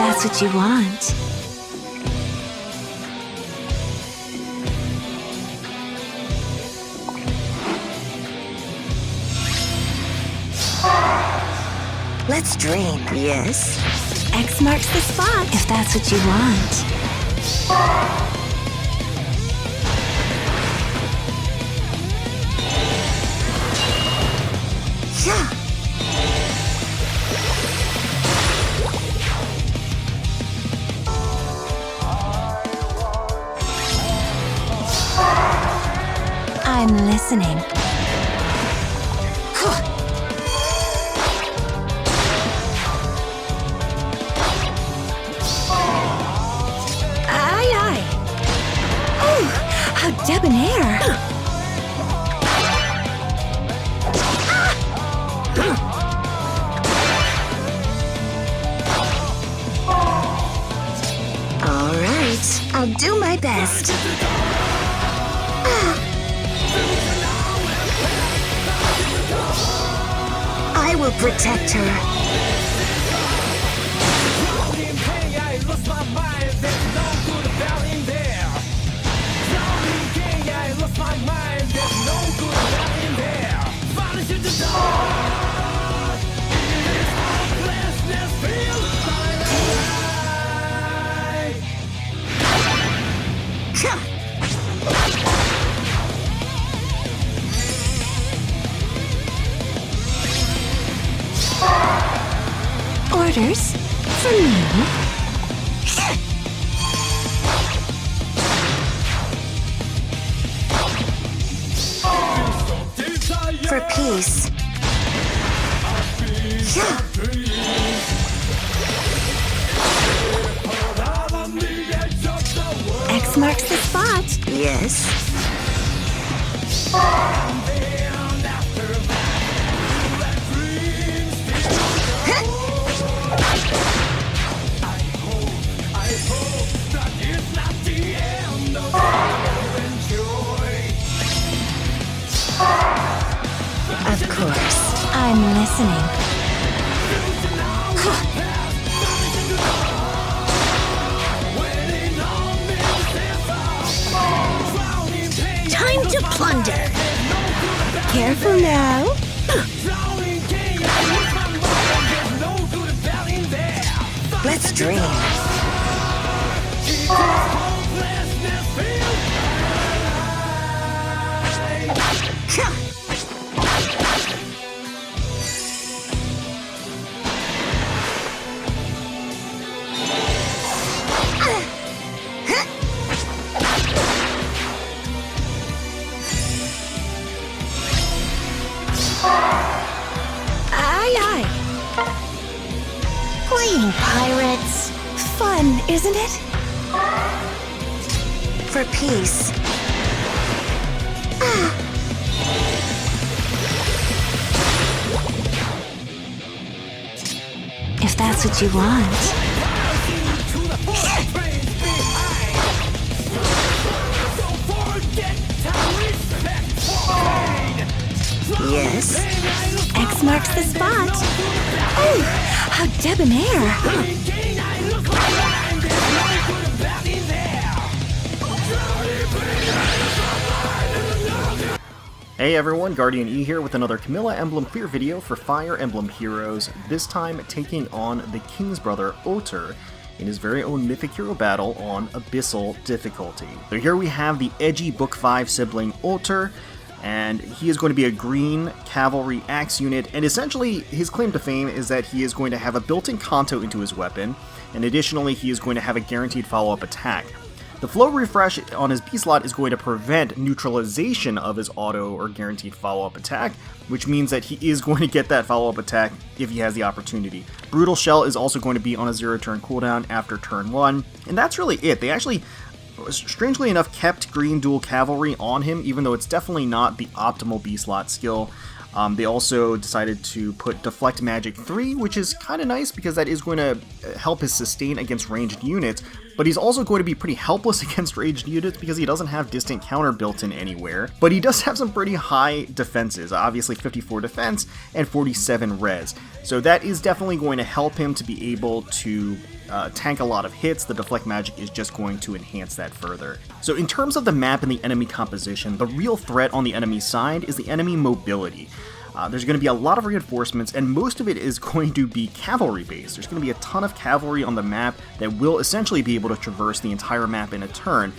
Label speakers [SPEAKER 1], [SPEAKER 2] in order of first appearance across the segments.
[SPEAKER 1] that's what you want.
[SPEAKER 2] Let's dream.
[SPEAKER 1] Yes? X marks the spot, if that's what you want.
[SPEAKER 2] Yeah.
[SPEAKER 1] I'm listening. Aye, aye. Oh, how debonair.
[SPEAKER 2] All right, I'll do my best. I will protect her.
[SPEAKER 1] Orders for me.
[SPEAKER 2] For peace. Yeah.
[SPEAKER 1] X marks the spot.
[SPEAKER 2] Yes. Of course.
[SPEAKER 1] I'm listening.
[SPEAKER 2] Time to plunder.
[SPEAKER 1] Careful now.
[SPEAKER 2] Let's dream.
[SPEAKER 1] Aye, aye. Playing pirates. Fun, isn't it?
[SPEAKER 2] For peace.
[SPEAKER 1] If that's what you want.
[SPEAKER 2] Yes.
[SPEAKER 1] X marks the spot. Oh, how debonair.
[SPEAKER 3] Hey everyone, GuardianE here with another Camilla Emblem Clear video for Fire Emblem Heroes, this time taking on the Kingsbrother Ótr in his very own Mythic Hero Battle on Abyssal difficulty. So here we have the edgy Book 5 sibling Ótr, and he is going to be a green cavalry axe unit, and essentially his claim to fame is that he is going to have a built-in Kanto into his weapon, and additionally he is going to have a guaranteed follow-up attack. The flow refresh on his B slot is going to prevent neutralization of his auto or guaranteed follow-up attack, which means that he is going to get that follow-up attack if he has the opportunity. Brutal Shell is also going to be on a 0-turn cooldown after turn 1, and that's really it. They actually, strangely enough, kept green dual cavalry on him, even though it's definitely not the optimal B slot skill. They also decided to put Deflect Magic 3, which is kind of nice because that is going to help his sustain against ranged units, but he's also going to be pretty helpless against ranged units because he doesn't have distant counter built in anywhere, but he does have some pretty high defenses, obviously 54 defense and 47 res, so that is definitely going to help him to be able to tank a lot of hits. The deflect magic is just going to enhance that further. So in terms of the map and the enemy composition, the real threat on the enemy side is the enemy mobility. There's going to be a lot of reinforcements, and most of it is going to be cavalry based. There's going to be a ton of cavalry on the map that will essentially be able to traverse the entire map in a turn.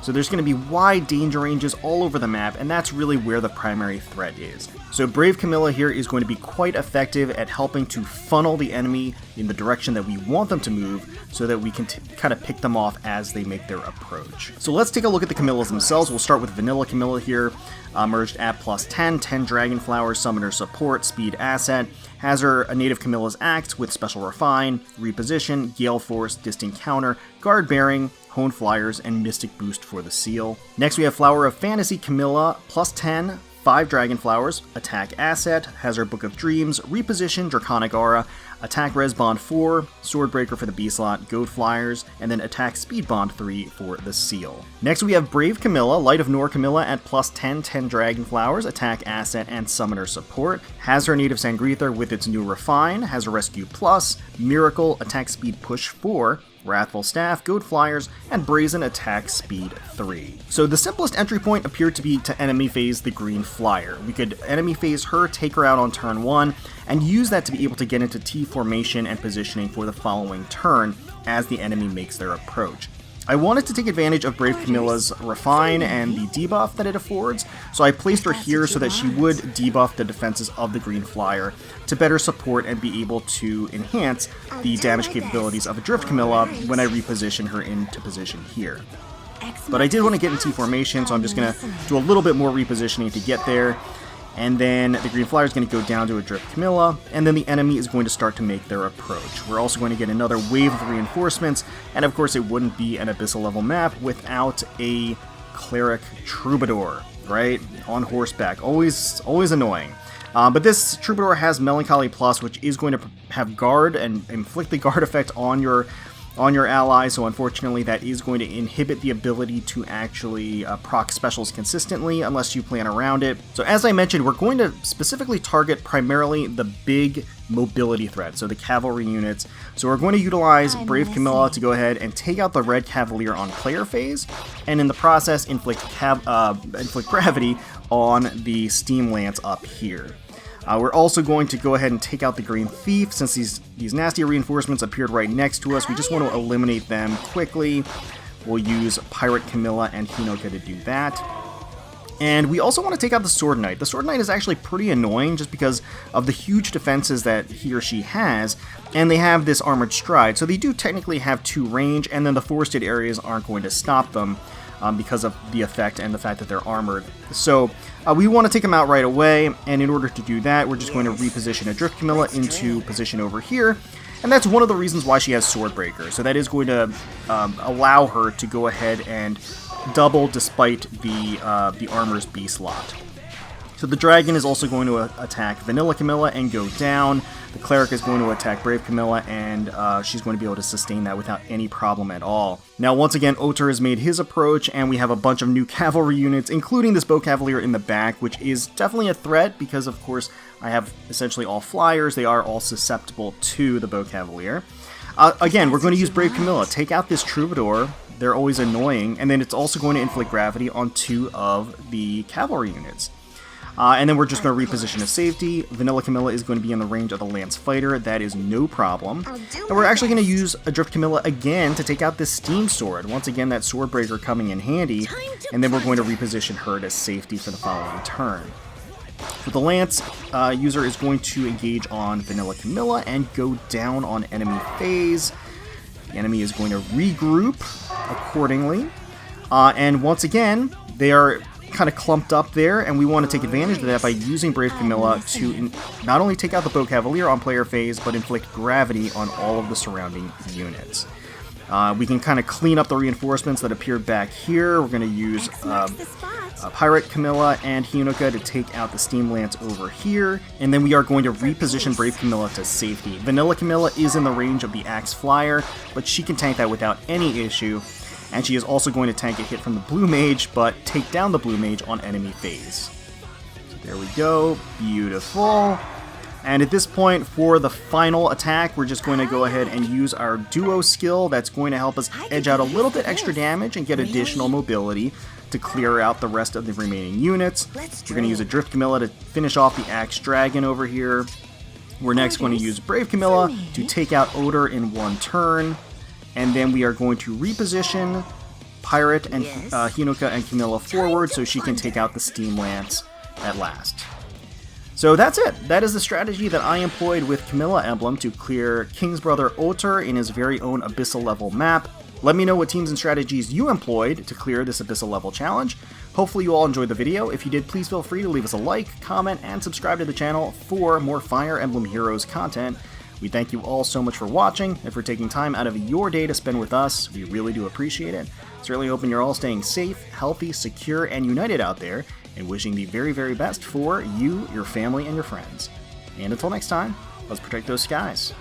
[SPEAKER 3] So there's going to be wide danger ranges all over the map, and that's really where the primary threat is. So Brave Camilla here is going to be quite effective at helping to funnel the enemy in the direction that we want them to move so that we can kind of pick them off as they make their approach. So let's take a look at the Camillas themselves. We'll start with Vanilla Camilla here, merged at plus 10 Dragon Flowers, Summoner Support, Speed Asset, has her native Camilla's Axe with Special Refine, Reposition, Gale Force, Distant Counter, Guard Bearing, Hone Flyers, and Mystic Boost for the seal. Next we have Flower of Fantasy Camilla, plus 10, 5 Dragon Flowers, Attack Asset, has her Book of Dreams, Reposition, Draconic Aura, Attack Res Bond 4, Swordbreaker for the B slot, Goat Flyers, and then Attack Speed Bond 3 for the seal. Next we have Brave Camilla, Light of Nor Camilla at plus 10, 10 Dragon Flowers, Attack Asset, and Summoner Support, has her native Sangreether with its new Refine, has a Rescue Plus, Miracle, Attack Speed Push 4, Wrathful Staff, Goat Flyers, and Brazen Attack Speed 3. So the simplest entry point appeared to be to enemy phase the Green Flyer. We could enemy phase her, take her out on turn 1, and use that to be able to get into T formation and positioning for the following turn as the enemy makes their approach. I wanted to take advantage of Brave Camilla's Refine and the debuff that it affords, so I placed her here so that she would debuff the defenses of the Green Flyer to better support and be able to enhance the damage capabilities of a Drift Camilla when I reposition her into position here. But I did want to get in T formation, so I'm just going to do a little bit more repositioning to get there. And then the Green Flyer is going to go down to a Drift Camilla, and then the enemy is going to start to make their approach. We're also going to get another wave of reinforcements, and of course it wouldn't be an Abyssal level map without a Cleric Troubadour, right? On horseback. Always annoying. But this Troubadour has Melancholy Plus, which is going to have guard and inflict the guard effect on your ally, so unfortunately that is going to inhibit the ability to actually proc specials consistently unless you plan around it. So as I mentioned, we're going to specifically target primarily the big mobility threat, so the cavalry units. So we're going to utilize Brave Camilla to go ahead and take out the Red Cavalier on player phase, and in the process inflict gravity on the Steam Lance up here. We're also going to go ahead and take out the Green Thief. Since these nasty reinforcements appeared right next to us, we just want to eliminate them quickly. We'll use Pirate Camilla and Hinoka to do that. And we also want to take out the Sword Knight. The Sword Knight is actually pretty annoying just because of the huge defenses that he or she has, and they have this Armored Stride, so they do technically have 2 range, and then the forested areas aren't going to stop them because of the effect and the fact that they're armored. So we want to take them out right away, and in order to do that, we're just going to reposition a Drift Camilla into position over here, and that's one of the reasons why she has Swordbreaker. So that is going to allow her to go ahead and double despite the Armor's B slot. So the Dragon is also going to attack Vanilla Camilla and go down. The Cleric is going to attack Brave Camilla, and she's going to be able to sustain that without any problem at all. Now, once again, Ótr has made his approach, and we have a bunch of new cavalry units, including this Bow Cavalier in the back, which is definitely a threat because, of course, I have essentially all flyers. They are all susceptible to the Bow Cavalier. Again, we're going to use Brave Camilla. Take out this Troubadour. They're always annoying, and then it's also going to inflict gravity on 2 of the cavalry units. And then we're just going to reposition to safety. Vanilla Camilla is going to be in the range of the Lance Fighter. That is no problem. And we're actually going to use a Drift Camilla again to take out this Steam Sword. Once again, that Swordbreaker coming in handy. And then we're going to reposition her to safety for the following turn. So the Lance user is going to engage on Vanilla Camilla and go down on enemy phase. The enemy is going to regroup accordingly. And once again, they are kind of clumped up there, and we want to take advantage of that by using Brave Camilla to not only take out the Bow Cavalier on player phase, but inflict gravity on all of the surrounding units. We can kind of clean up the reinforcements that appeared back here. We're going to use Pirate Camilla and Hinoka to take out the Steam Lance over here, and then we are going to reposition Brave Camilla to safety. Vanilla Camilla is in the range of the Axe Flyer, but she can tank that without any issue, and she is also going to tank a hit from the Blue Mage, but take down the Blue Mage on enemy phase. So there we go, beautiful. And at this point, for the final attack, we're just going to go ahead and use our Duo skill. That's going to help us edge out a little bit extra damage and get additional mobility to clear out the rest of the remaining units. We're going to use a Drift Camilla to finish off the Axe Dragon over here. We're next going to use Brave Camilla to take out Ótr in one turn. And then we are going to reposition Pirate and Hinoka and Camilla forward so she can take out the Steam Lance at last. So that's it. That is the strategy that I employed with Camilla Emblem to clear Kingsbrother Ótr in his very own Abyssal level map. Let me know what teams and strategies you employed to clear this Abyssal level challenge. Hopefully you all enjoyed the video. If you did, please feel free to leave us a like, comment, and subscribe to the channel for more Fire Emblem Heroes content. We thank you all so much for watching and for taking time out of your day to spend with us. We really do appreciate it. Certainly hoping you're all staying safe, healthy, secure, and united out there, and wishing the very, very best for you, your family, and your friends. And until next time, let's protect those skies.